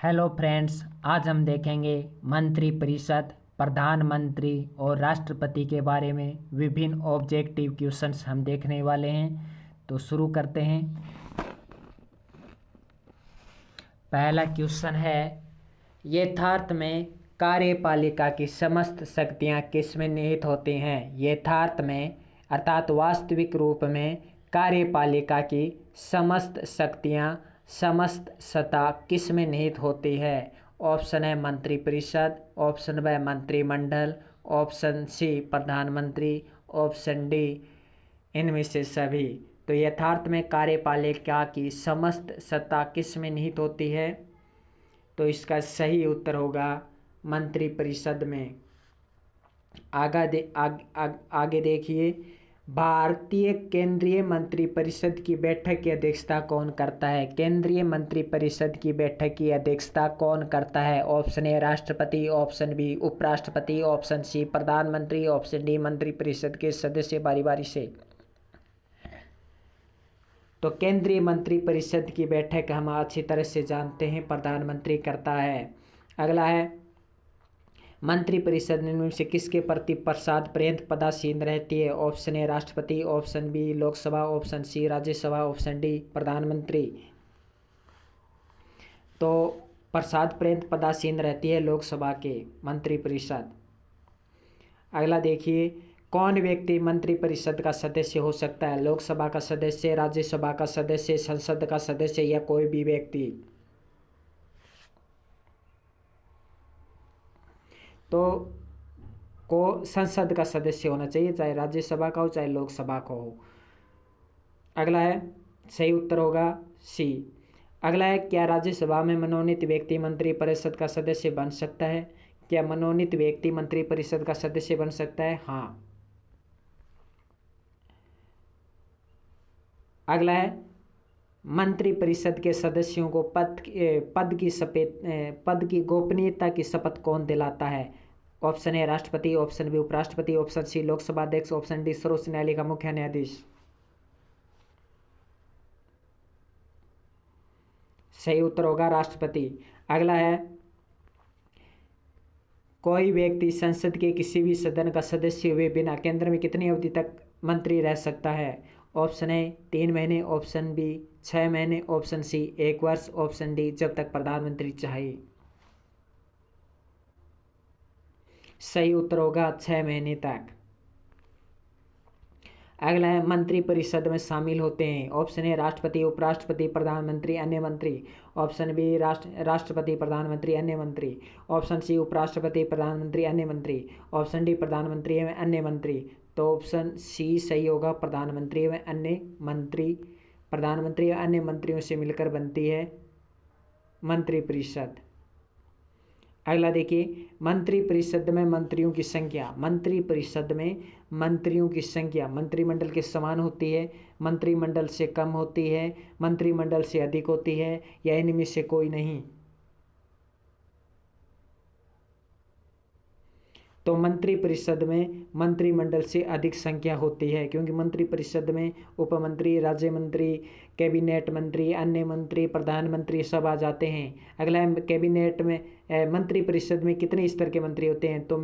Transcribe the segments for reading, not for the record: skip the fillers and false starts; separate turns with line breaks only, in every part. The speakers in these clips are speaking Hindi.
हेलो फ्रेंड्स, आज हम देखेंगे मंत्रिपरिषद, प्रधानमंत्री और राष्ट्रपति के बारे में विभिन्न ऑब्जेक्टिव क्वेश्चंस हम देखने वाले हैं। तो शुरू करते हैं। पहला क्वेश्चन है, यथार्थ में कार्यपालिका की समस्त शक्तियां किसमें निहित होती हैं? यथार्थ में अर्थात वास्तविक रूप में कार्यपालिका की समस्त शक्तियां, समस्त सत्ता किसमें निहित होती है? ऑप्शन है मंत्रिपरिषद, ऑप्शन ब मंत्रिमंडल, ऑप्शन सी प्रधानमंत्री, ऑप्शन डी इनमें से सभी। तो यथार्थ में कार्यपालिका की समस्त सत्ता किस में निहित होती है? तो इसका सही उत्तर होगा मंत्रिपरिषद में। आगे देखिए, भारतीय केंद्रीय मंत्रिपरिषद की बैठक की अध्यक्षता कौन करता है? केंद्रीय मंत्रिपरिषद की बैठक की अध्यक्षता कौन करता है? ऑप्शन ए राष्ट्रपति, ऑप्शन बी उपराष्ट्रपति, ऑप्शन सी प्रधानमंत्री, ऑप्शन डी मंत्रिपरिषद के सदस्य बारी बारी से। तो केंद्रीय मंत्रिपरिषद की बैठक हम अच्छी तरह से जानते हैं, प्रधानमंत्री करता है। अगला है, मंत्रिपरिषद में से किसके प्रति प्रसाद पर्यंत पदासीन रहती है? ऑप्शन ए राष्ट्रपति, option B Lok Sabha, option C Rajya Sabha, option D प्रधानमंत्री। तो प्रसाद पर्यंत पदासीन रहती है लोकसभा के मंत्रिपरिषद। अगला देखिए, कौन व्यक्ति मंत्रिपरिषद का सदस्य हो सकता है? लोकसभा का सदस्य, राज्यसभा का सदस्य, संसद का सदस्य या कोई भी व्यक्ति? तो को संसद का सदस्य होना चाहिए, चाहे राज्यसभा का हो चाहे लोकसभा का हो। अगला है, सही उत्तर होगा सी। अगला है, क्या राज्यसभा में मनोनीत व्यक्ति मंत्रिपरिषद का सदस्य बन सकता है? क्या मनोनीत व्यक्ति मंत्रिपरिषद का सदस्य बन सकता है? हाँ। अगला है, मंत्रिपरिषद के सदस्यों को पद की गोपनीयता की शपथ कौन दिलाता है? ऑप्शन ए राष्ट्रपति, ऑप्शन बी उपराष्ट्रपति, ऑप्शन सी लोकसभा अध्यक्ष, ऑप्शन डी सर्वोच्च न्यायालय का मुख्य न्यायाधीश। सही उत्तर होगा राष्ट्रपति। अगला है, कोई व्यक्ति संसद के किसी भी सदन का सदस्य हुए बिना केंद्र में कितनी अवधि तक मंत्री रह सकता है? ऑप्शन ए 3 महीने, ऑप्शन बी 6 महीने, ऑप्शन सी 1 वर्ष, ऑप्शन डी जब तक प्रधानमंत्री चाहे। सही उत्तर होगा 6 महीने तक। अगला है, मंत्रिपरिषद में शामिल होते हैं। ऑप्शन ए राष्ट्रपति, उपराष्ट्रपति, प्रधानमंत्री, अन्य मंत्री, ऑप्शन बी राष्ट्रपति, प्रधानमंत्री, अन्य मंत्री, ऑप्शन सी उपराष्ट्रपति, प्रधानमंत्री, अन्य मंत्री, ऑप्शन डी प्रधानमंत्री एवं अन्य मंत्री। तो ऑप्शन सी सही होगा, प्रधानमंत्री एवं अन्य मंत्री। प्रधानमंत्री एवं अन्य मंत्रियों से मिलकर बनती है मंत्रिपरिषद। अगला देखिए, मंत्रिपरिषद में मंत्रियों की संख्या, मंत्रिपरिषद में मंत्रियों की संख्या मंत्रिमंडल के समान होती है, मंत्रिमंडल से कम होती है, मंत्रिमंडल से अधिक होती है, या इनमें से कोई नहीं? तो मंत्रिपरिषद में मंत्रिमंडल से अधिक संख्या होती है, क्योंकि मंत्रिपरिषद में उपमंत्री, राज्य मंत्री, कैबिनेट मंत्री, अन्य मंत्री, प्रधानमंत्री सब आ जाते हैं। अगला है, कैबिनेट में मंत्रिपरिषद में कितने स्तर के मंत्री होते हैं? तो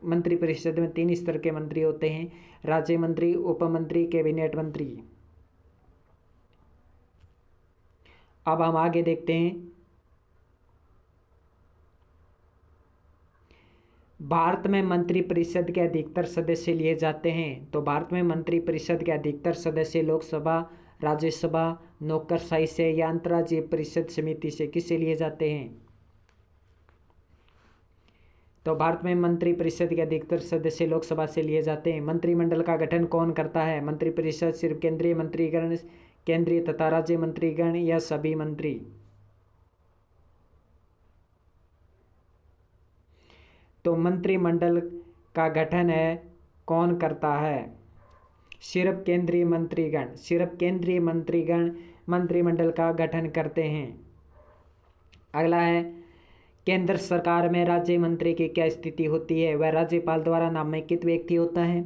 मंत्रिपरिषद में 3 स्तर के मंत्री होते हैं, राज्य मंत्री, उपमंत्री, कैबिनेट मंत्री। अब हम आगे देखते हैं, भारत में मंत्रिपरिषद के अधिकतर सदस्य लिए जाते हैं। तो भारत में मंत्रिपरिषद के अधिकतर सदस्य लोकसभा, राज्यसभा, नौकरशाही से या अंतर्राज्यीय परिषद समिति से किससे लिए जाते हैं? तो भारत में मंत्रिपरिषद के अधिकतर सदस्य लोकसभा से लिए जाते हैं। मंत्रिमंडल का गठन कौन करता है? मंत्रिपरिषद सिर्फ केंद्रीय मंत्रीगण, केंद्रीय तथा राज्य मंत्रीगण या सभी मंत्री? तो मंत्रिमंडल का गठन है कौन करता है? सिर्फ केंद्रीय मंत्रीगण, सिर्फ केंद्रीय मंत्रीगण मंत्रिमंडल का गठन करते हैं। अगला है, केंद्र सरकार में राज्य मंत्री की क्या स्थिति होती है? वह राज्यपाल द्वारा नामांकित व्यक्ति होता है,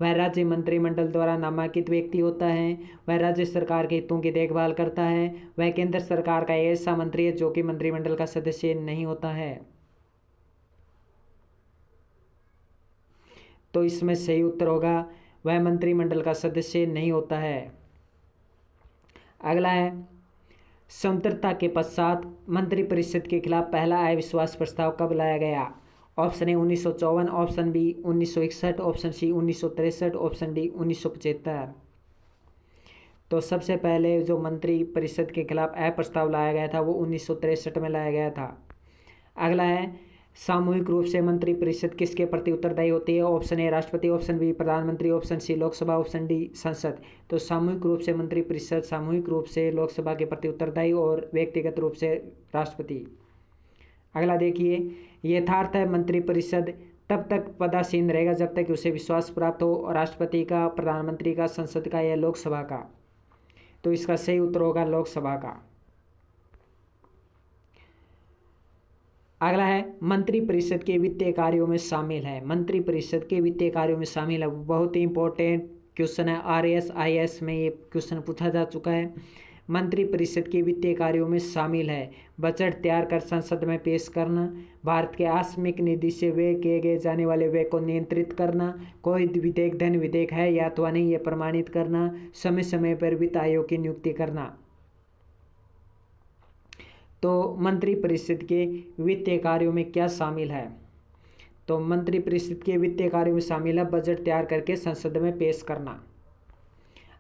वह राज्य मंत्रिमंडल द्वारा नामांकित व्यक्ति होता है। वह राज्य सरकार के हितों की देखभाल करता है। वह केंद्र सरकार का ऐसा मंत्री है जो कि मंत्रिमंडल का सदस्य नहीं होता है। तो इसमें सही उत्तर होगा वह मंत्रिमंडल का सदस्य नहीं होता है। अगला है, स्वतंत्रता के पश्चात मंत्रिपरिषद के खिलाफ पहला अविश्वास प्रस्ताव कब लाया गया? Option A 1954, option B 1961, option C 1963, option D 1975। तो सबसे पहले जो मंत्रिपरिषद के खिलाफ प्रस्ताव लाया गया था वो 1963 में लाया गया था। अगला है, सामूहिक रूप से मंत्रिपरिषद किसके प्रति उत्तरदायी होती है? ऑप्शन ए राष्ट्रपति, ऑप्शन बी प्रधानमंत्री, option C Lok Sabha, option D संसद। तो सामूहिक रूप से मंत्रिपरिषद सामूहिक रूप से लोकसभा के प्रति उत्तरदायी और व्यक्तिगत रूप से राष्ट्रपति। अगला देखिए, यथार्थ है मंत्रिपरिषद तब तक पदासीन रहेगा जब तक उसे विश्वास प्राप्त हो, और राष्ट्रपति का, प्रधानमंत्री का, संसद का या लोकसभा का। तो इसका सही उत्तर होगा लोकसभा का। अगला है, मंत्रिपरिषद के वित्तीय कार्यों में शामिल है। मंत्रिपरिषद के वित्तीय कार्यों में शामिल है, बहुत ही इंपॉर्टेंट क्वेश्चन है। RAS IAS में ये क्वेश्चन पूछा जा चुका है। मंत्रिपरिषद के वित्तीय कार्यों में शामिल है बजट तैयार कर संसद में पेश करना, भारत के आकस्मिक निधि से व्यय किए गए जाने वाले व्यय को नियंत्रित करना, कोई विधेयक धन विधेयक है या अथवा नहीं ये प्रमाणित करना, समय समय पर वित्त आयोग की नियुक्ति करना। तो मंत्रिपरिषद के वित्तीय कार्यों में क्या शामिल है? तो मंत्रिपरिषद के वित्तीय कार्यों में शामिल है बजट तैयार करके संसद में पेश करना।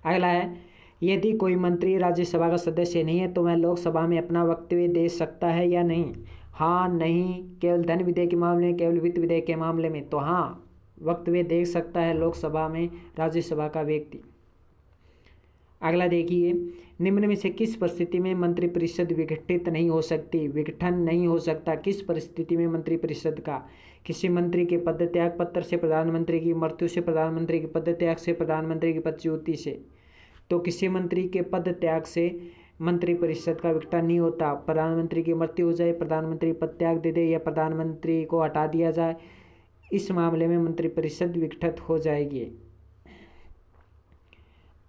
अगला है, यदि कोई मंत्री राज्यसभा का सदस्य नहीं है तो वह लोकसभा में अपना वक्तव्य दे सकता है या नहीं? हाँ, नहीं, केवल धन विधेयक के मामले में, केवल वित्त विधेयक के मामले में तो हाँ, वक्तव्य दे सकता है लोकसभा में राज्यसभा का व्यक्ति। अगला देखिए, निम्न में से किस परिस्थिति में मंत्रिपरिषद विघटित नहीं हो सकती? विघटन नहीं हो सकता किस परिस्थिति में मंत्रिपरिषद का? किसी मंत्री के पद त्याग पत्र से, प्रधानमंत्री की मृत्यु से, प्रधानमंत्री के पद त्याग से, प्रधानमंत्री की पदच्युति से। तो किसी मंत्री के पद त्याग से मंत्रिपरिषद का विघटन नहीं होता। प्रधानमंत्री की मृत्यु हो जाए, प्रधानमंत्री पद त्याग दे दे या प्रधानमंत्री को हटा दिया जाए, इस मामले में मंत्रिपरिषद विघटित हो जाएगी।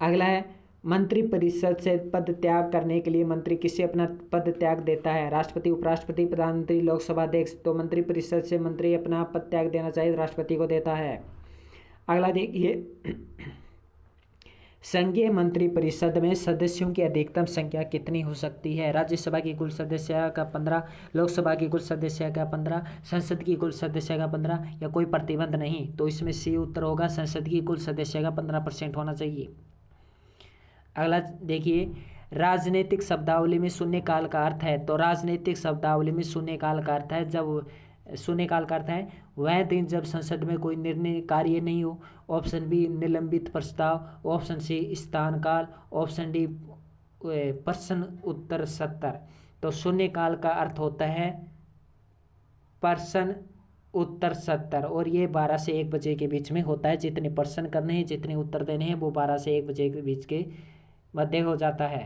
अगला है, मंत्रिपरिषद से पद त्याग करने के लिए मंत्री किसे अपना पद त्याग देता है? राष्ट्रपति, उपराष्ट्रपति, प्रधानमंत्री, लोकसभा अध्यक्ष। तो मंत्रिपरिषद से मंत्री अपना पद त्याग देना चाहिए, राष्ट्रपति को देता है। अगला देखिए, संघीय मंत्रिपरिषद में सदस्यों की अधिकतम संख्या कितनी हो सकती है? राज्यसभा की कुल सदस्य का 15, लोकसभा की कुल सदस्य का 15, संसद की कुल सदस्य का 15 या कोई प्रतिबंध नहीं। तो इसमें सी उत्तर होगा, संसद की कुल सदस्य का 15% होना चाहिए। अगला देखिए, राजनीतिक शब्दावली में शून्यकाल का अर्थ है। तो राजनीतिक शब्दावली में शून्यकाल का अर्थ है जब, शून्यकाल का अर्थ है वह दिन जब संसद में कोई निर्णय कार्य नहीं हो। ऑप्शन बी निलंबित प्रस्ताव, ऑप्शन सी स्थान काल, ऑप्शन डी प्रश्न उत्तर सत्र। तो शून्यकाल का अर्थ होता है प्रश्न उत्तर सत्र, और ये 12 से 1 बजे के बीच में होता है। जितने प्रश्न करने हैं, जितने उत्तर देने हैं वो 12 से 1 बजे के बीच के मध्य हो जाता है।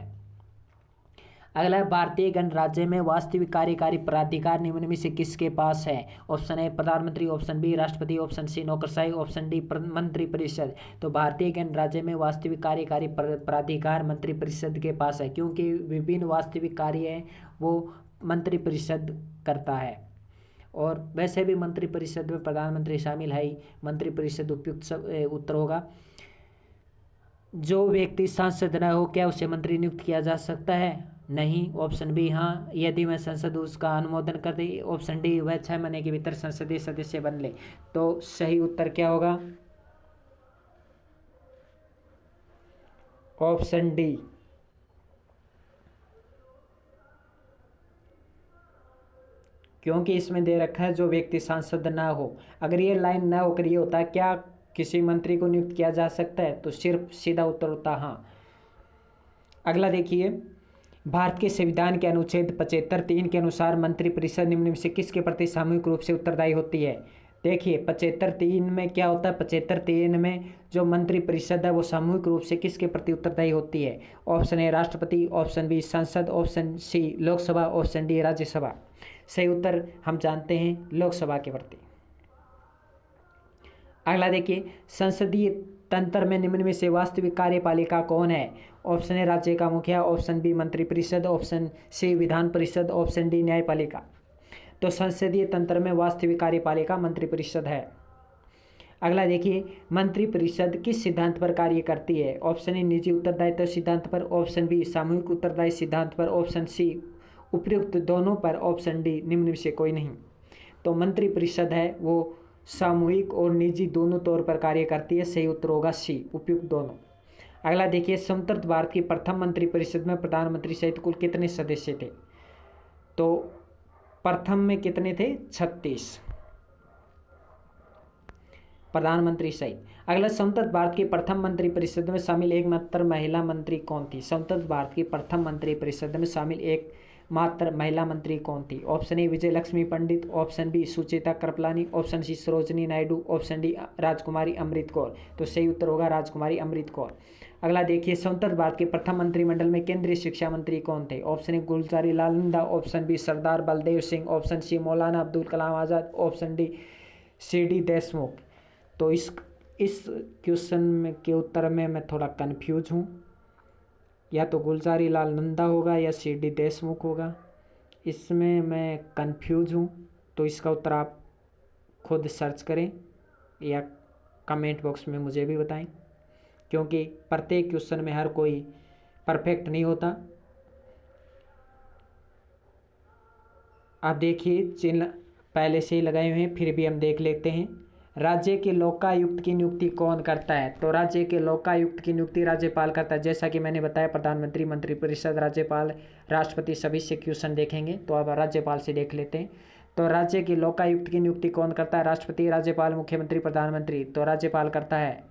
अगला, भारतीय गणराज्य में वास्तविक कार्यकारी प्राधिकार निम्न में से किसके पास है? ऑप्शन ए प्रधानमंत्री, ऑप्शन बी राष्ट्रपति, ऑप्शन सी नौकरशाही, ऑप्शन डी मंत्रिपरिषद। तो भारतीय गणराज्य में वास्तविक कार्यकारी प्राधिकार मंत्रिपरिषद के पास है, क्योंकि विभिन्न वास्तविक कार्य हैं वो मंत्रिपरिषद करता है। और वैसे भी मंत्रिपरिषद में प्रधानमंत्री शामिल है ही। मंत्रिपरिषद उपयुक्त उत्तर होगा। जो व्यक्ति सांसद न हो क्या उसे मंत्री नियुक्त किया जा सकता है? नहीं। ऑप्शन बी हाँ, यदि वह संसद उसका अनुमोदन कर दे। ऑप्शन डी वह 6 महीने के भीतर संसदीय सदस्य बन ले। तो सही उत्तर क्या होगा? Option D. क्योंकि इसमें दे रखा है जो व्यक्ति सांसद ना हो। अगर ये लाइन ना होकर ये होता क्या किसी मंत्री को नियुक्त किया जा सकता है, तो सिर्फ सीधा उत्तर होता हाँ। अगला देखिए, भारत के संविधान के अनुच्छेद 75(3) के अनुसार मंत्रिपरिषद निम्न में से किसके प्रति सामूहिक रूप से उत्तरदायी होती है? देखिए 75(3) में क्या होता है? 75(3) में जो मंत्रिपरिषद है वो सामूहिक रूप से किसके प्रति उत्तरदायी होती है? ऑप्शन ए राष्ट्रपति, ऑप्शन बी संसद, option C Lok Sabha, option D Rajya Sabha. सही उत्तर हम जानते हैं लोकसभा के प्रति। अगला देखिए, संसदीय तंत्र में निम्न में से वास्तविक कार्यपालिका कौन है? ऑप्शन ए राज्य का मुखिया, ऑप्शन बी मंत्रिपरिषद, option C Vidhan Parishad, option D न्यायपालिका। तो संसदीय तंत्र में वास्तविक कार्यपालिका मंत्रिपरिषद है। अगला देखिए, मंत्रिपरिषद किस सिद्धांत पर कार्य करती है? ऑप्शन ए निजी उत्तरदायित्व सिद्धांत पर, ऑप्शन बी सामूहिक उत्तरदायित्व सिद्धांत पर, ऑप्शन सी उपयुक्त दोनों पर, ऑप्शन डी निम्न में से कोई नहीं। तो मंत्रिपरिषद है वो सामूहिक और निजी दोनों तौर पर कार्य करती है। सही उत्तर होगा सी, उपयुक्त दोनों। अगला देखिए, स्वतंत्र भारत की प्रथम मंत्रिपरिषद में प्रधानमंत्री सहित कुल कितने सदस्य थे? तो प्रथम में कितने थे? 36 प्रधानमंत्री सहित। अगला, स्वतंत्र भारत की प्रथम मंत्रिपरिषद में शामिल एकमात्र महिला मंत्री कौन थी? स्वतंत्र भारत की प्रथम मंत्रिपरिषद में शामिल एकमात्र महिला मंत्री कौन थी? Option A Vijay Lakshmi Pandit, option B Sucheta Kripalani, option C Sarojini Naidu, option D Rajkumari Amrit Kaur. तो सही उत्तर होगा राजकुमारी अमृत कौर। अगला देखिए, स्वतंत्र भारत के प्रथम मंत्रिमंडल में केंद्रीय शिक्षा मंत्री कौन थे? Option A Gulzari Lal Nanda, option B Sardar Baldev Singh, option C Maulana Abdul Kalam Azad, option D CD. Deshmukh. तो इस क्वेश्चन में के उत्तर में मैं थोड़ा कन्फ्यूज हूँ, या तो गुलजारी लाल नंदा होगा या सी.डी. देशमुख होगा। इसमें मैं कन्फ्यूज हूँ, तो इसका उत्तर आप खुद सर्च करें या कमेंट बॉक्स में मुझे भी बताएं, क्योंकि प्रत्येक क्वेश्चन में हर कोई परफेक्ट नहीं होता। आप देखिए, चिन्ह पहले से ही लगाए हुए हैं, फिर भी हम देख लेते हैं। राज्य के लोकायुक्त की नियुक्ति कौन करता है? तो राज्य के लोकायुक्त की नियुक्ति राज्यपाल करता है। जैसा कि मैंने बताया, प्रधानमंत्री, मंत्रिपरिषद, राज्यपाल, राष्ट्रपति, सभी से क्वेश्चन देखेंगे। तो अब राज्यपाल से देख लेते हैं। तो राज्य के लोकायुक्त की नियुक्ति कौन करता है? राष्ट्रपति, राज्यपाल, मुख्यमंत्री, प्रधानमंत्री। तो राज्यपाल करता है।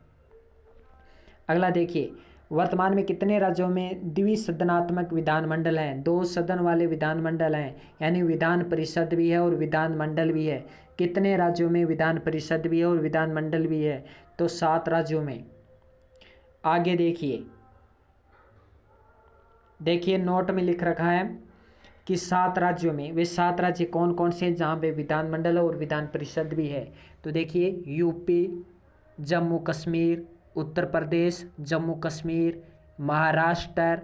अगला देखिए, वर्तमान में कितने राज्यों में द्विसदनात्मक विधानमंडल हैं? 2 सदन वाले विधानमंडल हैं, यानी विधान परिषद भी है और विधानमंडल भी है। कितने राज्यों में विधान परिषद भी है और विधानमंडल भी है? तो 7 राज्यों में। आगे देखिए नोट में लिख रखा है कि 7 राज्यों में। वे 7 राज्य कौन कौन से हैं जहाँ पे विधानमंडल और विधान परिषद भी है? तो देखिए, यूपी, जम्मू कश्मीर, उत्तर प्रदेश, जम्मू कश्मीर, महाराष्ट्र,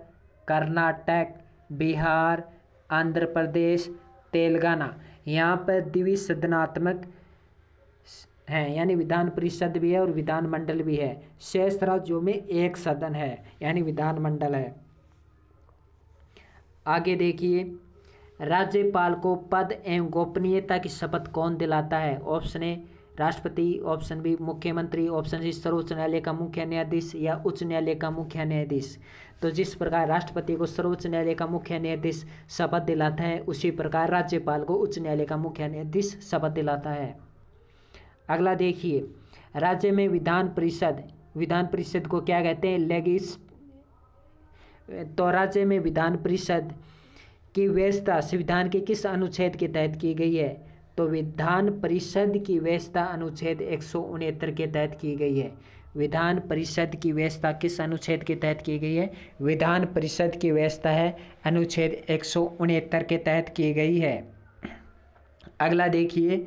कर्नाटक, बिहार, आंध्र प्रदेश, तेलंगाना। यहाँ पर द्विसदनात्मक हैं, यानी विधान परिषद भी है और विधानमंडल भी है। शेष राज्यों में 1 सदन है, यानी विधानमंडल है। आगे देखिए, राज्यपाल को पद एवं गोपनीयता की शपथ कौन दिलाता है? ऑप्शन ए राष्ट्रपति, ऑप्शन बी मुख्यमंत्री, ऑप्शन सी सर्वोच्च न्यायालय का मुख्य न्यायाधीश या उच्च न्यायालय का मुख्य न्यायाधीश। तो जिस प्रकार राष्ट्रपति को सर्वोच्च न्यायालय का मुख्य न्यायाधीश शपथ दिलाता है, उसी प्रकार राज्यपाल को उच्च न्यायालय का मुख्य न्यायाधीश शपथ दिलाता है। अगला देखिए, राज्य में विधान परिषद को क्या कहते हैं? तो राज्य में विधान परिषद की व्यवस्था संविधान के किस अनुच्छेद के तहत की गई है? तो विधान परिषद की व्यवस्था अनुच्छेद 169 के तहत की गई है। विधान परिषद की व्यवस्था किस अनुच्छेद के तहत की गई है? विधान परिषद की व्यवस्था है अनुच्छेद 169 के तहत की गई है। अगला देखिए,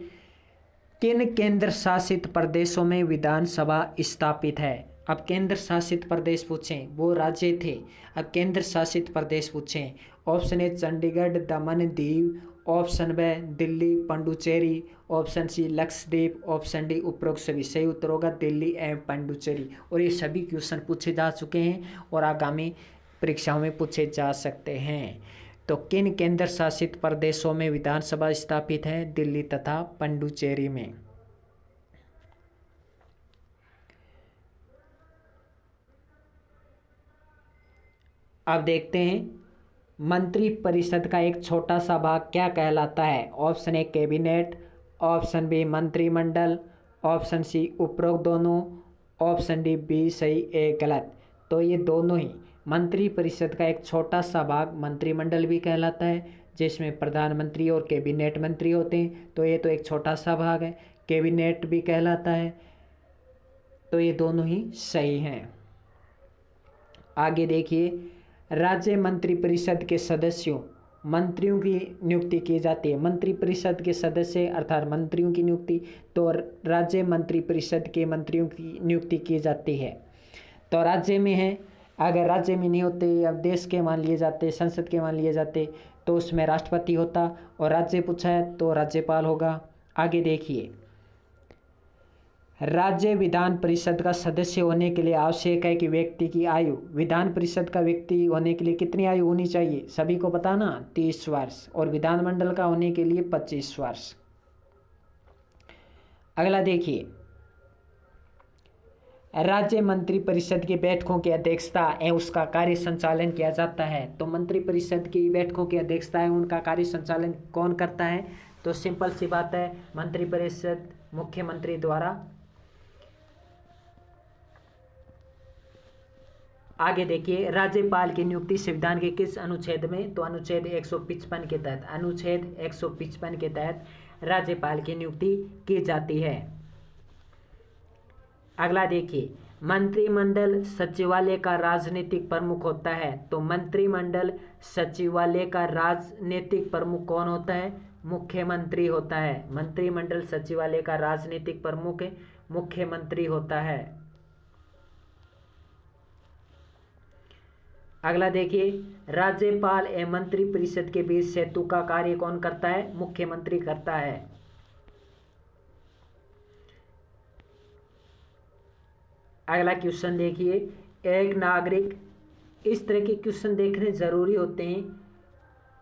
किन केंद्र शासित प्रदेशों में विधानसभा स्थापित है? अब केंद्र शासित प्रदेश पूछें, वो राज्य थे। अब केंद्र शासित प्रदेश पूछें, option A Chandigarh, Daman, Diu, option B Delhi, Puducherry, option C Lakshadweep, option D उपरोक्त सभी। सही उत्तर होगा दिल्ली एवं पुडुचेरी। और ये सभी क्वेश्चन पूछे जा चुके हैं और आगामी परीक्षाओं में पूछे जा सकते हैं। तो किन केंद्र शासित प्रदेशों में विधानसभा स्थापित है? दिल्ली तथा पुडुचेरी में। अब देखते हैं, मंत्रिपरिषद का एक छोटा सा भाग क्या कहलाता है? Option A cabinet, option B मंत्रिमंडल, ऑप्शन सी उपरोक्त दोनों, ऑप्शन डी बी सही ए गलत। तो ये दोनों ही। मंत्रिपरिषद का एक छोटा सा भाग मंत्रिमंडल भी कहलाता है, जिसमें प्रधानमंत्री और कैबिनेट मंत्री होते हैं। तो ये तो एक छोटा सा भाग है। कैबिनेट भी कहलाता है। तो ये दोनों ही सही हैं। आगे देखिए, राज्य मंत्रिपरिषद के सदस्यों मंत्रियों की नियुक्ति की जाती है। मंत्री परिषद के सदस्य अर्थात मंत्रियों की नियुक्ति, तो राज्य मंत्री परिषद के मंत्रियों की नियुक्ति की जाती है। तो राज्य में है, अगर राज्य में नहीं होते या देश के मान लिए जाते, संसद के मान लिए जाते, तो उसमें राष्ट्रपति होता, और राज्य पूछा है तो राज्यपाल होगा। आगे देखिए, राज्य विधान परिषद का सदस्य होने के लिए आवश्यक है कि व्यक्ति की आयु, विधान परिषद का व्यक्ति होने के लिए कितनी आयु होनी चाहिए, सभी को पता ना, 30 वर्ष, और विधानमंडल का होने के लिए 25 वर्ष। अगला देखिए, राज्य मंत्री परिषद की बैठकों की अध्यक्षता एवं उसका कार्य संचालन किया जाता है। तो मंत्री परिषद की बैठकों की अध्यक्षता है, उनका कार्य संचालन कौन करता है, तो सिंपल सी बात है, मंत्री परिषद मुख्यमंत्री द्वारा। आगे देखिए, राज्यपाल की नियुक्ति संविधान के किस अनुच्छेद में, तो अनुच्छेद 155 के तहत, अनुच्छेद 155 के तहत राज्यपाल की नियुक्ति की जाती है। अगला देखिए, मंत्रिमंडल सचिवालय का राजनीतिक प्रमुख होता है। तो मंत्रिमंडल सचिवालय का राजनीतिक प्रमुख कौन होता है, मुख्यमंत्री होता है। मंत्रिमंडल सचिवालय का राजनीतिक प्रमुख मुख्यमंत्री होता है। अगला देखिए, राज्यपाल एवं मंत्री परिषद के बीच सेतु का कार्य कौन करता है, मुख्यमंत्री करता है। अगला क्वेश्चन देखिए, एक नागरिक, इस तरह के क्वेश्चन देखने जरूरी होते हैं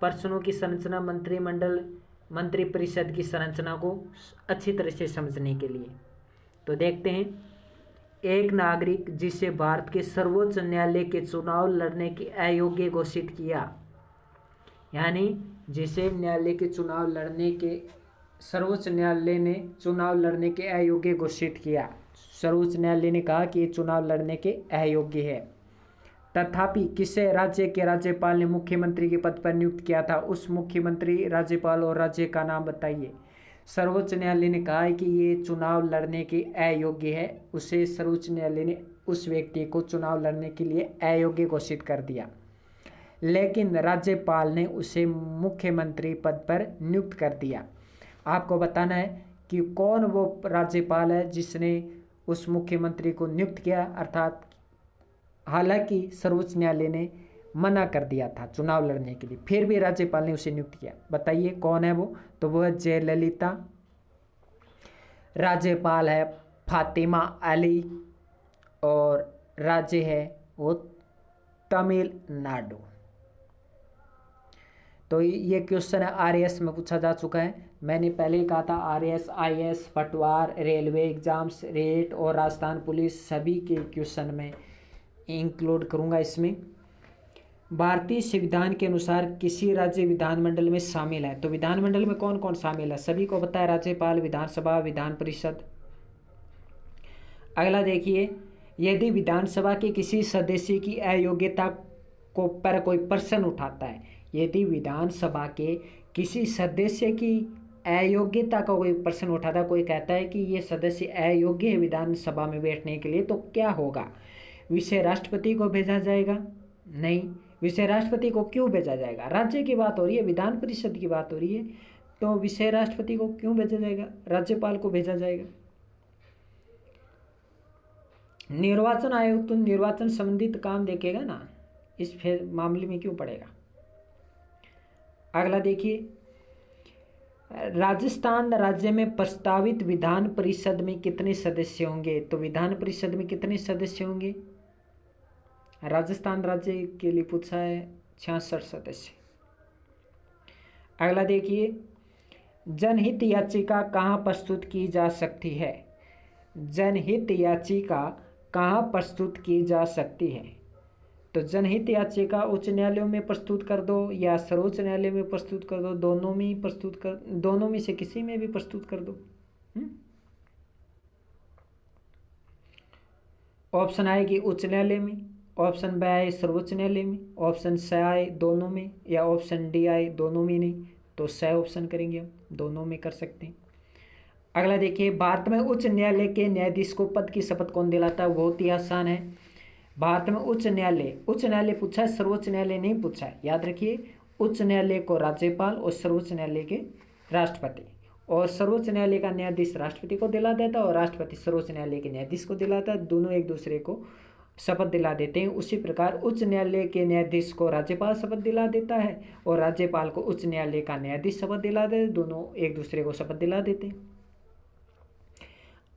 प्रश्नों की संरचना, मंत्रिमंडल मंत्री परिषद की संरचना को अच्छी तरह से समझने के लिए। तो देखते हैं, एक नागरिक जिसे भारत के सर्वोच्च न्यायालय के चुनाव लड़ने के अयोग्य घोषित किया, यानी जिसे न्यायालय के चुनाव लड़ने के, सर्वोच्च न्यायालय ने चुनाव लड़ने के अयोग्य घोषित किया, सर्वोच्च न्यायालय ने कहा कि ये चुनाव लड़ने के अयोग्य है, तथापि किसे राज्य के राज्यपाल ने मुख्यमंत्री के पद पर नियुक्त किया था, उस मुख्यमंत्री, राज्यपाल और राज्य का नाम बताइए। सर्वोच्च न्यायालय ने कहा है कि ये चुनाव लड़ने के अयोग्य है, उसे सर्वोच्च न्यायालय ने उस व्यक्ति को चुनाव लड़ने के लिए अयोग्य घोषित कर दिया, लेकिन राज्यपाल ने उसे मुख्यमंत्री पद पर नियुक्त कर दिया। आपको बताना है कि कौन वो राज्यपाल है जिसने उस मुख्यमंत्री को नियुक्त किया, अर्थात हालांकि सर्वोच्च न्यायालय ने मना कर दिया था चुनाव लड़ने के लिए, फिर भी राज्यपाल ने उसे नियुक्त किया। बताइए कौन है वो, तो वो है जयललिता। राज्यपाल है फातिमा अली, और राज्य है वो तमिलनाडु। तो ये क्वेश्चन है आरएएस में पूछा जा चुका है। मैंने पहले ही कहा था आरएएस, आईएएस, पटवार, रेलवे एग्जाम्स, रेट और राजस्थान पुलिस सभी के क्वेश्चन में इंक्लूड करूंगा इसमें। भारतीय संविधान के अनुसार किसी राज्य विधानमंडल में शामिल है, तो विधानमंडल में कौन कौन शामिल है, सभी को पता है, राज्यपाल, विधानसभा, विधान परिषद। अगला देखिए, यदि विधानसभा के किसी सदस्य की अयोग्यता को पर कोई प्रश्न उठाता है, यदि विधानसभा के किसी सदस्य की अयोग्यता का कोई प्रश्न उठाता, कोई कहता है कि ये सदस्य अयोग्य है विधानसभा में बैठने के लिए, तो क्या होगा, विषय राष्ट्रपति को भेजा जाएगा? नहीं। विषय राष्ट्रपति को क्यों भेजा जाएगा? राज्य की बात हो रही है, विधान परिषद की बात हो रही है, तो विषय राष्ट्रपति को क्यों भेजा जाएगा, राज्यपाल को भेजा जाएगा। निर्वाचन आयोग तो निर्वाचन संबंधित काम देखेगा ना, इस मामले में क्यों पड़ेगा। अगला देखिए, राजस्थान राज्य में प्रस्तावित विधान परिषद में कितने सदस्य होंगे, तो विधान परिषद में कितने सदस्य होंगे, राजस्थान राज्य के लिए पूछा है 66 सदस्य। अगला देखिए, जनहित याचिका कहाँ प्रस्तुत की जा सकती है, जनहित याचिका कहाँ प्रस्तुत की जा सकती है, तो जनहित याचिका उच्च न्यायालयों में प्रस्तुत कर दो या सर्वोच्च न्यायालय में प्रस्तुत कर दो, दोनों में से किसी में भी प्रस्तुत कर दो। ऑप्शन आएगी उच्च न्यायालय में, ऑप्शन बी आए सर्वोच्च न्यायालय में, ऑप्शन सी आए दोनों में, या ऑप्शन डी आए दोनों में नहीं, तो सी ऑप्शन करेंगे हम, दोनों में कर सकते हैं। अगला देखिए, भारत में उच्च न्यायालय के न्यायाधीश को पद की शपथ कौन दिलाता है, बहुत ही आसान है। भारत में उच्च न्यायालय पूछा है, सर्वोच्च न्यायालय नहीं पूछा है, याद रखिए, उच्च न्यायालय को राज्यपाल और सर्वोच्च न्यायालय के राष्ट्रपति, और सर्वोच्च न्यायालय का न्यायाधीश राष्ट्रपति को दिला देता है और राष्ट्रपति सर्वोच्च न्यायालय के न्यायाधीश को दिलाता है। दोनों एक दूसरे को शपथ दिला देते हैं। उसी प्रकार उच्च न्यायालय के न्यायाधीश को राज्यपाल शपथ दिला देता है और राज्यपाल को उच्च न्यायालय का न्यायाधीश शपथ दिला देते, दोनों एक दूसरे को शपथ दिला देते हैं।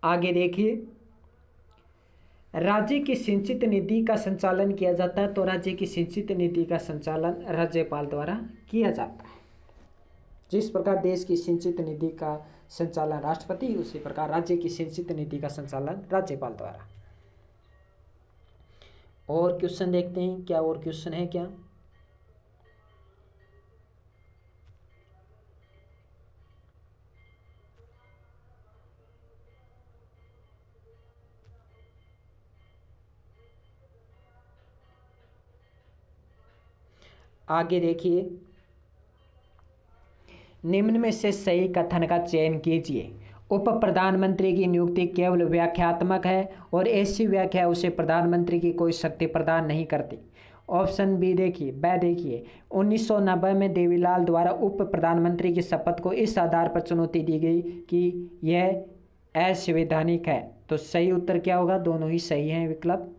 आगे देखिए, राज्य की सिंचित निधि का संचालन किया जाता है, तो राज्य की सिंचित निधि का संचालन राज्यपाल द्वारा किया जाता है। जिस प्रकार देश की सिंचित निधि का संचालन राष्ट्रपति, उसी प्रकार राज्य की सिंचित निधि का संचालन राज्यपाल द्वारा। और क्वेश्चन देखते हैं, क्या और क्वेश्चन है क्या? आगे देखिए, निम्न में से सही कथन का चयन कीजिए। उप प्रधानमंत्री की नियुक्ति केवल व्याख्यात्मक है और ऐसी व्याख्या उसे प्रधानमंत्री की कोई शक्ति प्रदान नहीं करती। ऑप्शन बी देखिए, 1990 में देवीलाल द्वारा उप प्रधानमंत्री की शपथ को इस आधार पर चुनौती दी गई कि यह असंवैधानिक है। तो सही उत्तर क्या होगा? दोनों ही सही हैं विकल्प।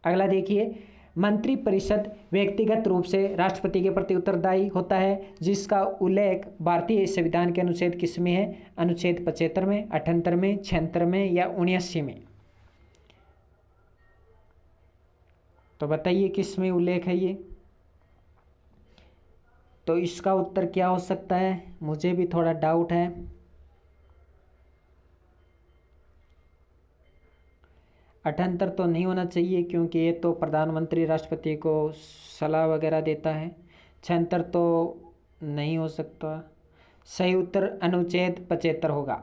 अगला देखिए, मंत्रिपरिषद व्यक्तिगत रूप से राष्ट्रपति के प्रति उत्तरदायी होता है, जिसका उल्लेख भारतीय संविधान के अनुच्छेद किस में है? अनुच्छेद 75 में, 78 में, 76 में या 79 में? तो बताइए किस में उल्लेख है ये? तो इसका उत्तर क्या हो सकता है? मुझे भी थोड़ा डाउट है। 78 तो नहीं होना चाहिए, क्योंकि ये तो प्रधानमंत्री राष्ट्रपति को सलाह वगैरह देता है। 76 तो नहीं हो सकता। सही उत्तर अनुच्छेद 75 होगा।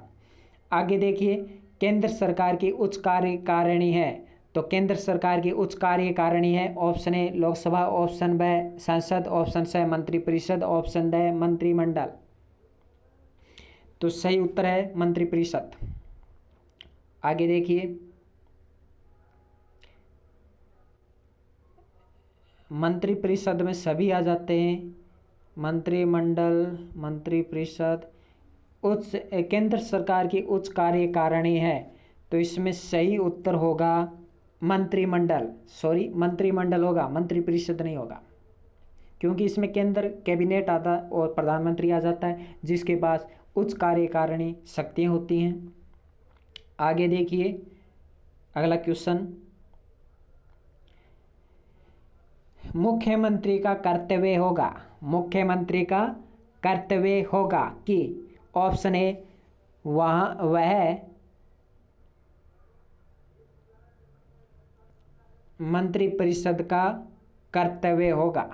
आगे देखिए, केंद्र सरकार की उच्च कार्यकारिणी है, तो केंद्र सरकार की उच्च कार्यकारिणी है। Option A Lok Sabha, option B संसद, ऑप्शन सी मंत्रिपरिषद, ऑप्शन डी मंत्रिमंडल। तो सही उत्तर है मंत्रिपरिषद। आगे देखिए, मंत्रिपरिषद में सभी आ जाते हैं, मंत्रिमंडल, मंत्रिपरिषद। उच्च केंद्र सरकार की उच्च कार्यकारिणी है, तो इसमें सही उत्तर होगा मंत्रिमंडल। सॉरी, मंत्रिमंडल होगा, मंत्रिपरिषद नहीं होगा, क्योंकि इसमें केंद्र कैबिनेट आता और प्रधानमंत्री आ जाता है, जिसके पास उच्च कार्यकारिणी शक्तियाँ होती हैं। आगे देखिए, अगला क्वेश्चन, मुख्यमंत्री का कर्तव्य होगा, मुख्यमंत्री का कर्तव्य होगा कि ऑप्शन ए वह मंत्रिपरिषद का कर्तव्य होगा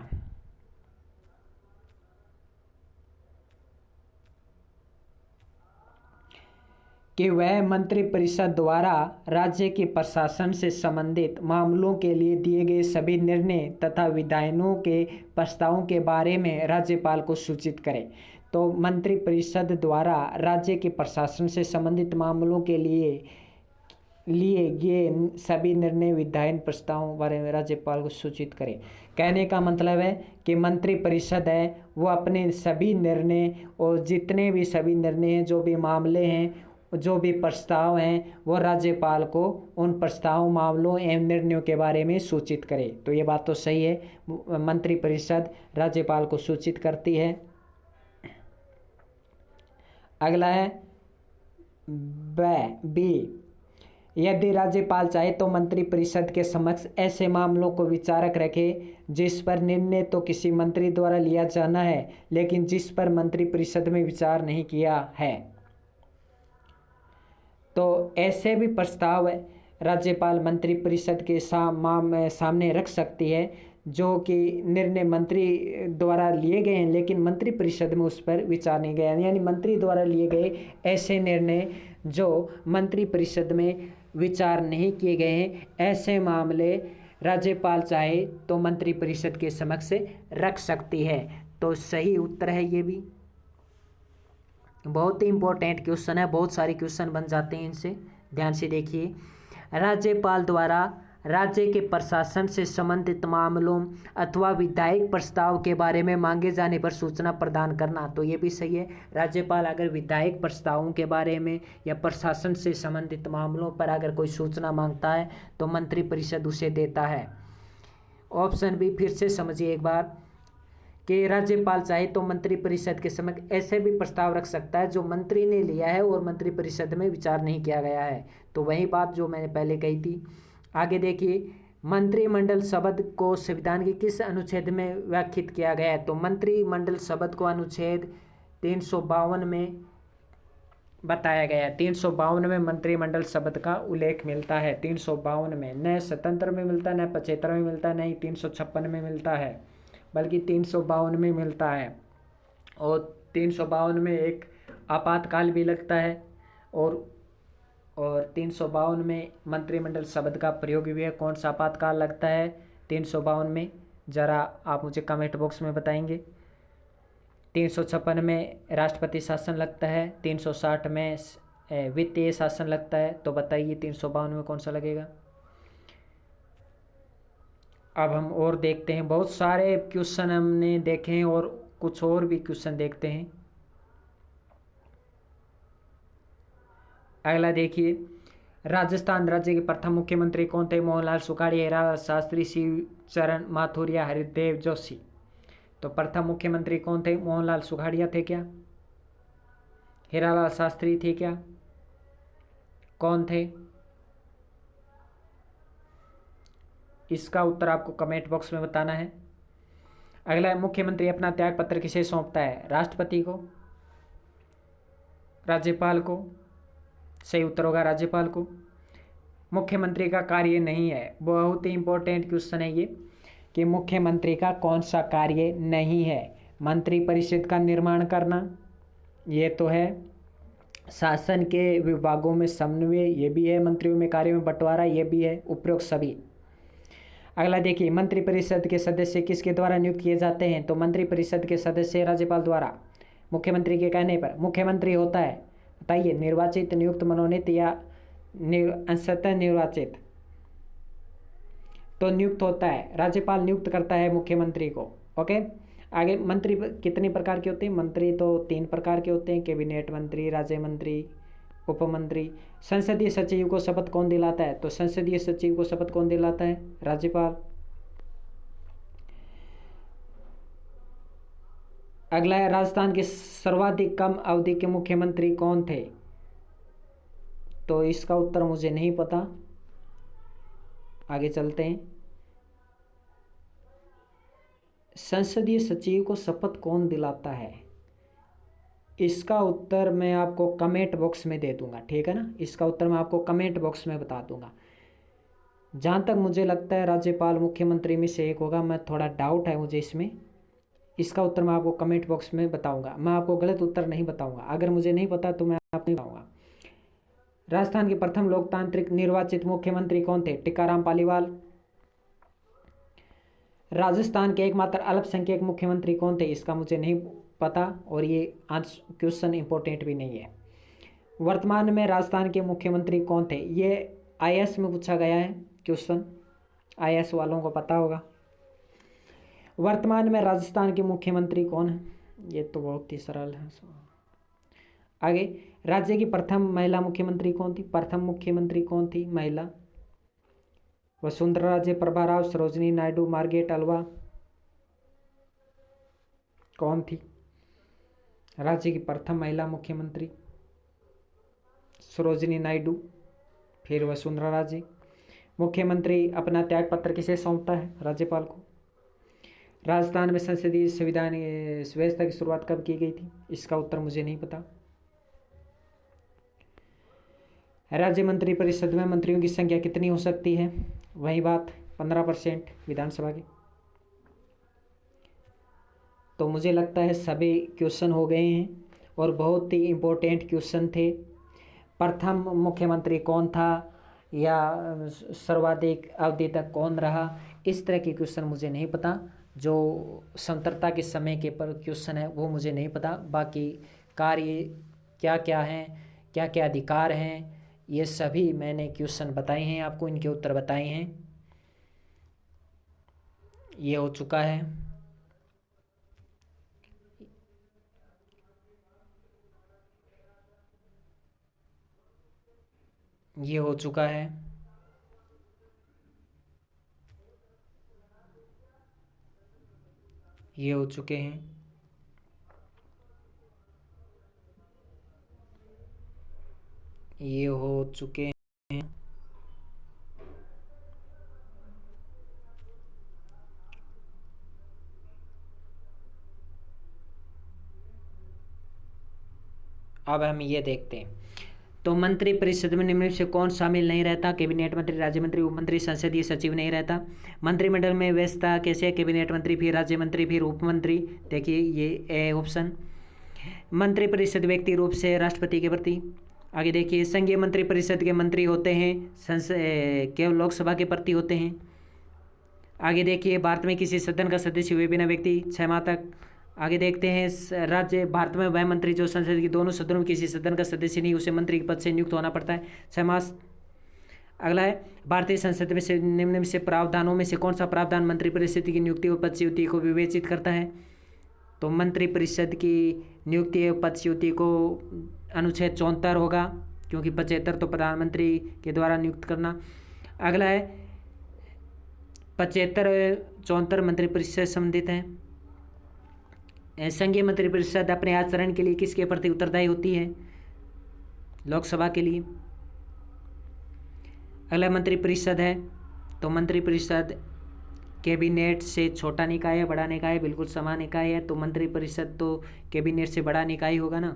कि वह मंत्रिपरिषद द्वारा राज्य के प्रशासन से संबंधित मामलों के लिए दिए गए सभी निर्णय तथा विधायनों के प्रस्तावों के बारे में राज्यपाल को सूचित करे। तो मंत्रिपरिषद द्वारा राज्य के प्रशासन से संबंधित मामलों के लिए गए सभी निर्णय विधायन प्रस्तावों बारे में राज्यपाल को सूचित करे। कहने का मतलब है कि मंत्रिपरिषद है वो अपने सभी निर्णय और जितने भी सभी निर्णय हैं, जो भी मामले हैं, जो भी प्रस्ताव हैं, वो राज्यपाल को उन प्रस्ताव, मामलों एवं निर्णयों के बारे में सूचित करे। तो ये बात तो सही है, मंत्रिपरिषद राज्यपाल को सूचित करती है। अगला है बी, यदि राज्यपाल चाहे तो मंत्रिपरिषद के समक्ष ऐसे मामलों को विचारक रखे जिस पर निर्णय तो किसी मंत्री द्वारा लिया जाना है, लेकिन जिस पर मंत्रिपरिषद में विचार नहीं किया है। तो ऐसे भी प्रस्ताव राज्यपाल मंत्रिपरिषद के सामने रख सकती है जो कि निर्णय मंत्री द्वारा लिए गए हैं, लेकिन मंत्रिपरिषद में उस पर विचार नहीं गया, यानी मंत्री द्वारा लिए गए ऐसे निर्णय जो मंत्रिपरिषद में विचार नहीं किए गए हैं, ऐसे मामले राज्यपाल चाहे तो मंत्रिपरिषद के समक्ष रख सकती है। तो सही उत्तर है ये भी। बहुत ही इंपॉर्टेंट क्वेश्चन है, बहुत सारे क्वेश्चन बन जाते हैं इनसे, ध्यान से देखिए। राज्यपाल द्वारा राज्य के प्रशासन से संबंधित मामलों अथवा विधायक प्रस्ताव के बारे में मांगे जाने पर सूचना प्रदान करना। तो ये भी सही है। राज्यपाल अगर विधायक प्रस्तावों के बारे में या प्रशासन से संबंधित मामलों पर अगर कोई सूचना मांगता है तो मंत्रिपरिषद उसे देता है। ऑप्शन बी फिर से समझिए एक बार कि राज्यपाल चाहे तो मंत्रिपरिषद के समक्ष ऐसे भी प्रस्ताव रख सकता है जो मंत्री ने लिया है और मंत्रिपरिषद में विचार नहीं किया गया है। तो वही बात जो मैंने पहले कही थी। आगे देखिए, मंत्रिमंडल शब्द को संविधान के किस अनुच्छेद में व्याख्यात किया गया है? तो मंत्रिमंडल शब्द को अनुच्छेद 352 में बताया गया है। 352 में मंत्रिमंडल शब्द का उल्लेख मिलता है। 352 में, न 77 में मिलता है, न 75 में मिलता है, न ही 356 में मिलता है, बल्कि 352 में मिलता है। और 352 में एक आपातकाल भी लगता है और 352 में मंत्रिमंडल शब्द का प्रयोग भी है। कौन सा आपातकाल लगता है 352 में? ज़रा आप मुझे कमेंट बॉक्स में बताएंगे। 356 में राष्ट्रपति शासन लगता है, 360 में वित्तीय शासन लगता है। तो बताइए 352 में कौन सा लगेगा? अब हम और देखते हैं, बहुत सारे क्वेश्चन हमने देखे हैं और कुछ और भी क्वेश्चन देखते हैं। अगला देखिए, राजस्थान राज्य के प्रथम मुख्यमंत्री कौन थे? मोहनलाल सुखाड़िया, हीरालाल शास्त्री, शिवचरण माथुर, हरिदेव जोशी। तो प्रथम मुख्यमंत्री कौन थे? मोहनलाल सुखाड़िया थे क्या? हीरालाल शास्त्री थे क्या? कौन थे? इसका उत्तर आपको कमेंट बॉक्स में बताना है। अगला, मुख्यमंत्री अपना त्याग पत्र किसे सौंपता है? राष्ट्रपति को, राज्यपाल को? सही उत्तर होगा राज्यपाल को। मुख्यमंत्री का कार्य नहीं है, बहुत ही इंपॉर्टेंट क्वेश्चन है ये, कि मुख्यमंत्री का कौन सा कार्य नहीं है? मंत्रिपरिषद का निर्माण करना, ये तो है। शासन के विभागों में समन्वय, ये भी है। मंत्रियों में कार्यों में बंटवारा, ये भी है। उपरोक्त सभी। अगला देखिए, मंत्रिपरिषद के सदस्य किसके द्वारा नियुक्त किए जाते हैं? तो मंत्रिपरिषद के सदस्य राज्यपाल द्वारा, मुख्यमंत्री के कहने पर। मुख्यमंत्री होता है, बताइए, निर्वाचित, नियुक्त, मनोनीत या अंशतः निर्वाचित? तो नियुक्त होता है। राज्यपाल नियुक्त करता है मुख्यमंत्री को। ओके। आगे, मंत्री कितने प्रकार के होते हैं? मंत्री तो 3 प्रकार के होते हैं, कैबिनेट मंत्री, राज्य मंत्री, उपमंत्री। संसदीय सचिव को शपथ कौन दिलाता है? तो संसदीय सचिव को शपथ कौन दिलाता है? राज्यपाल। अगला है, राजस्थान के सर्वाधिक कम अवधि के मुख्यमंत्री कौन थे? तो इसका उत्तर मुझे नहीं पता, आगे चलते हैं। संसदीय सचिव को शपथ कौन दिलाता है? इसका उत्तर मैं आपको कमेंट बॉक्स में दे दूंगा, ठीक है ना। इसका उत्तर मैं आपको कमेंट बॉक्स में बता दूंगा। जहाँ तक मुझे लगता है राज्यपाल मुख्यमंत्री में से एक होगा, मैं थोड़ा डाउट है मुझे इसमें। इसका उत्तर मैं आपको कमेंट बॉक्स में बताऊंगा। मैं आपको गलत उत्तर नहीं बताऊंगा, अगर मुझे नहीं पता तो मैं आपको नहीं बताऊंगा। राजस्थान के प्रथम लोकतांत्रिक निर्वाचित मुख्यमंत्री कौन थे? टीकाराम पालीवाल। राजस्थान के एकमात्र अल्पसंख्यक मुख्यमंत्री कौन थे? इसका मुझे नहीं पता और ये आज क्वेश्चन इंपॉर्टेंट भी नहीं है। वर्तमान में राजस्थान के मुख्यमंत्री कौन थे? ये IAS में पूछा गया है क्वेश्चन, IAS वालों को पता होगा। वर्तमान में राजस्थान के मुख्यमंत्री कौन है? ये तो बहुत ही सरल है। आगे, राज्य की प्रथम महिला मुख्यमंत्री कौन थी? प्रथम मुख्यमंत्री कौन थी महिला? वसुंधरा राजे, प्रभा राव, सरोजिनी नायडू, मार्गरेट अल्वा, कौन थी राज्य की प्रथम महिला मुख्यमंत्री? सरोजिनी नायडू, फिर वसुंधरा राजे। मुख्यमंत्री अपना त्याग पत्र किसे सौंपता है? राज्यपाल को। राजस्थान में संसदीय संविधान व्यवस्था की शुरुआत कब की गई थी? इसका उत्तर मुझे नहीं पता। राज्य मंत्रिपरिषद में मंत्रियों की संख्या कितनी हो सकती है? वही बात, 15% विधानसभा की। तो मुझे लगता है सभी क्वेश्चन हो गए हैं और बहुत ही इम्पोर्टेंट क्वेश्चन थे। प्रथम मुख्यमंत्री कौन था या सर्वाधिक अवधि तक कौन रहा, इस तरह के क्वेश्चन मुझे नहीं पता। जो स्वतंत्रता के समय के पर क्वेश्चन है वो मुझे नहीं पता। बाकी कार्य क्या क्या हैं, क्या क्या अधिकार हैं, ये सभी मैंने क्वेश्चन बताए हैं आपको, इनके उत्तर बताए हैं। ये हो चुका है। ये हो चुका है। ये हो चुके हैं। ये हो चुके हैं। अब हम ये देखते हैं। तो मंत्री परिषद में निम्न में से कौन शामिल नहीं रहता? कैबिनेट मंत्री, राज्य मंत्री, उप मंत्री, संसदीय सचिव नहीं रहता। मंत्रिमंडल में व्यवस्था कैसे है? कैबिनेट मंत्री, फिर राज्य मंत्री, फिर उप मंत्री। देखिए ये ए ऑप्शन। मंत्री परिषद व्यक्ति रूप से राष्ट्रपति के प्रति। आगे देखिए, संघीय मंत्री परिषद के मंत्री होते हैं, केवल लोकसभा के प्रति होते हैं। आगे देखिए, भारत में किसी सदन का सदस्य हुए बिना व्यक्ति 6 माह तक। आगे देखते हैं, राज्य भारत में वह मंत्री जो संसद के दोनों सदनों में किसी सदन का सदस्य नहीं, उसे मंत्री के पद से नियुक्त होना पड़ता है 6 माह। अगला है, भारतीय संसद में से निम्न में से प्रावधानों में से कौन सा प्रावधान मंत्री परिषद की नियुक्ति और पदच्युति को विवेचित करता है? तो मंत्री परिषद की नियुक्ति और पदच्युति को अनुच्छेद 74 होगा, क्योंकि 75 तो प्रधानमंत्री के द्वारा नियुक्त करना। अगला है 75 74 मंत्रिपरिषद संबंधित हैं। संघीय मंत्रिपरिषद अपने आचरण के लिए किसके प्रति उत्तरदायी होती है? लोकसभा के लिए। अगला मंत्रिपरिषद है, तो मंत्रिपरिषद कैबिनेट से छोटा निकाय है, बड़ा निकाय है? बिल्कुल समान निकाय है, तो मंत्रिपरिषद तो कैबिनेट से बड़ा निकाय होगा ना।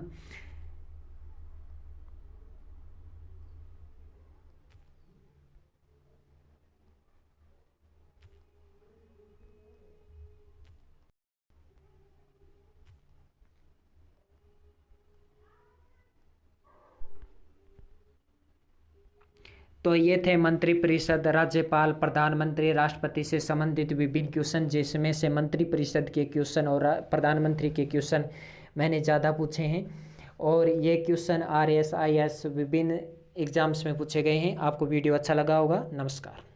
तो ये थे मंत्रिपरिषद, राज्यपाल, प्रधानमंत्री, राष्ट्रपति से संबंधित विभिन्न क्वेश्चन, जिसमें से मंत्रिपरिषद के क्वेश्चन और प्रधानमंत्री के क्वेश्चन मैंने ज़्यादा पूछे हैं। और ये क्वेश्चन RS IS विभिन्न एग्जाम्स में पूछे गए हैं। आपको वीडियो अच्छा लगा होगा। नमस्कार।